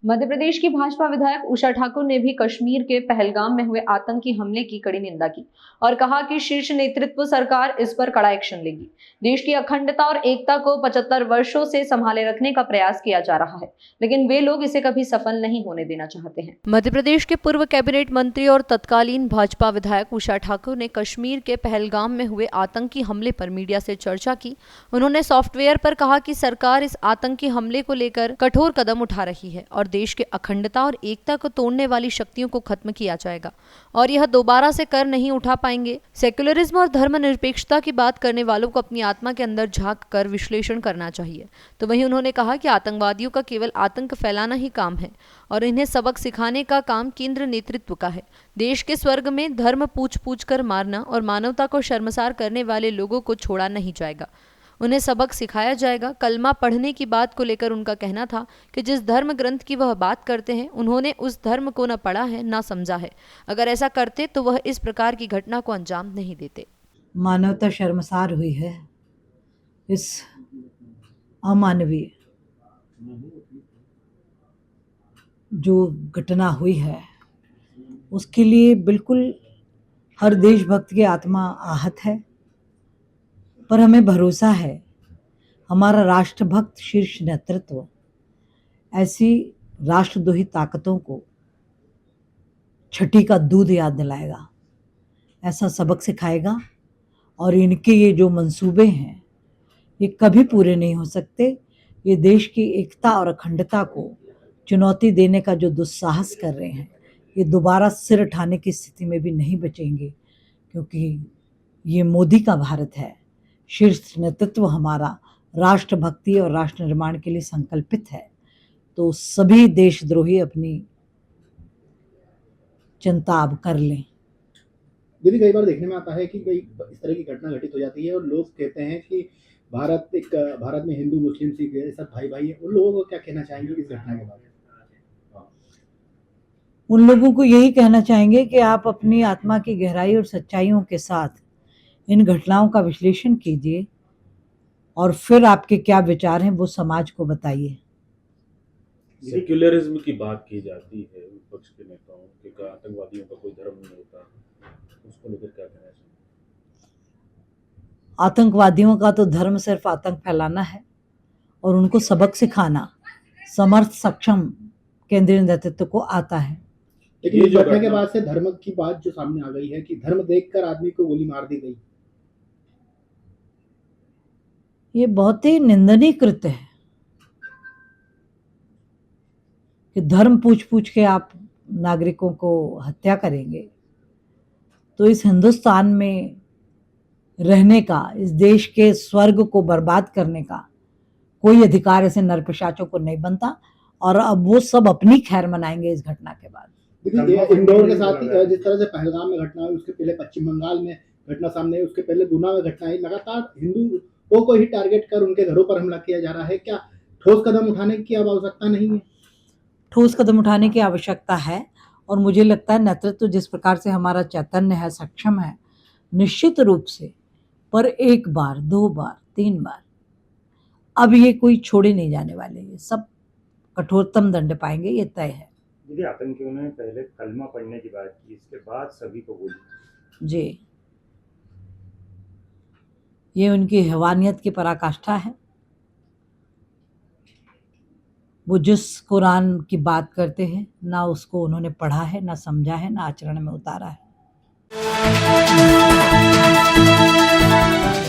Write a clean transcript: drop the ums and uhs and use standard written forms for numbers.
मध्य प्रदेश की भाजपा विधायक उषा ठाकुर ने भी कश्मीर के पहलगाम में हुए आतंकी हमले की कड़ी निंदा की और कहा कि शीर्ष नेतृत्व सरकार इस पर कड़ा एक्शन लेगी। देश की अखंडता और एकता को 75 वर्षों से संभाले रखने का प्रयास किया जा रहा है, लेकिन वे लोग इसे कभी सफल नहीं होने देना चाहते हैं। मध्य प्रदेश के पूर्व कैबिनेट मंत्री और तत्कालीन भाजपा विधायक उषा ठाकुर ने कश्मीर के पहलगाम में हुए आतंकी हमले पर मीडिया से चर्चा की। उन्होंने सॉफ्टवेयर पर कहा कि सरकार इस आतंकी हमले को लेकर कठोर कदम उठा रही है और देश के अखंडता और एकता को तोड़ने वाली शक्तियों को खत्म किया जाएगा और यह दोबारा से कर नहीं उठा पाएंगे। सेक्युलरिज्म और धर्मनिरपेक्षता की बात करने वालों को अपनी आत्मा के अंदर झांक कर विश्लेषण करना चाहिए। तो वहीं उन्होंने कहा कि आतंकवादियों का केवल आतंक फैलाना ही काम है और इन्हें सबक सिखाने का काम केंद्र नेतृत्व का है। देश के स्वर्ग में धर्म पूछ पूछ कर मारना और मानवता को शर्मसार करने वाले लोगों को छोड़ा नहीं जाएगा, उन्हें सबक सिखाया जाएगा। कलमा पढ़ने की बात को लेकर उनका कहना था कि जिस धर्म ग्रंथ की वह बात करते हैं उन्होंने उस धर्म को न पढ़ा है न समझा है। अगर ऐसा करते तो वह इस प्रकार की घटना को अंजाम नहीं देते। मानवता शर्मसार हुई है इस अमानवीय जो घटना हुई है, उसके लिए बिल्कुल हर देशभक्त की आत्मा आहत है। पर हमें भरोसा है हमारा राष्ट्रभक्त शीर्ष नेतृत्व ऐसी राष्ट्रद्रोही ताकतों को छठी का दूध याद दिलाएगा, ऐसा सबक सिखाएगा और इनके ये जो मंसूबे हैं ये कभी पूरे नहीं हो सकते। ये देश की एकता और अखंडता को चुनौती देने का जो दुस्साहस कर रहे हैं, ये दोबारा सिर उठाने की स्थिति में भी नहीं बचेंगे, क्योंकि ये मोदी का भारत है। शीर्ष नेतृत्व हमारा राष्ट्रभक्ति और राष्ट्र निर्माण के लिए संकल्पित है। तो सभी देशद्रोही अपनी चिंता अब कर लें। दीदी, कई बार देखने में आता है कि कई इस तरह की घटना घटित हो जाती है और लोग कहते हैं कि भारत में हिंदू मुस्लिम सिख सब भाई भाई है। उन लोगों को क्या कहना चाहेंगे इस घटना के बारे में? उन लोगों को यही कहना चाहेंगे कि आप अपनी आत्मा की गहराई और सच्चाइयों के साथ इन घटनाओं का विश्लेषण कीजिए और फिर आपके क्या विचार हैं वो समाज को बताइए। सेक्युलरिज्म की बात की जाती है विपक्ष के नेताओं के, आतंकवादियों का कोई धर्म नहीं होता, उसको लेकर क्या कहना चाहिए? आतंकवादियों का तो धर्म सिर्फ आतंक फैलाना है और उनको सबक सिखाना समर्थ सक्षम केंद्रीय नेतृत्व को आता है। लेकिन इस घटना के बाद से धर्म की बात जो सामने आ गई है कि धर्म देखकर आदमी को गोली मार दी गई, ये बहुत ही निंदनीय कृत्य है कि धर्म पूछ पूछ के आप नागरिकों को हत्या करेंगे। तो इस हिंदुस्तान में रहने का, इस देश के स्वर्ग को बर्बाद करने का कोई अधिकार ऐसे नरपिशाचों को नहीं बनता और अब वो सब अपनी खैर मनाएंगे इस घटना के बाद। इंदौर के साथ ही जिस तरह से पहलगाम में घटना हुई, उसके पहले पश्चिम बंगाल में घटना सामने आई, उसके पहले गुना में घटना आई, लगातार हिंदुओं को ही टारगेट कर उनके घरों पर हमला किया जा रहा है। क्या ठोस कदम उठाने की अब आवश्यकता नहीं है? ठोस कदम उठाने की आवश्यकता है और मुझे लगता है नेतृत्व जिस प्रकार से हमारा चैतन्य है, सक्षम है, निश्चित रूप से पर एक बार, दो बार, तीन बार अब ये कोई छोड़े नहीं जाने वाले, ये सब कठोरतम दंड पाएंगे, ये तय है। दीदी, आतंकियों ने पहले कलमा पढ़ने की बात की, इसके बाद सभी को गोली। जी, ये उनकी हैवानियत की पराकाष्ठा है। वो जिस कुरान की बात करते हैं ना उसको उन्होंने पढ़ा है, ना समझा है, ना आचरण में उतारा है।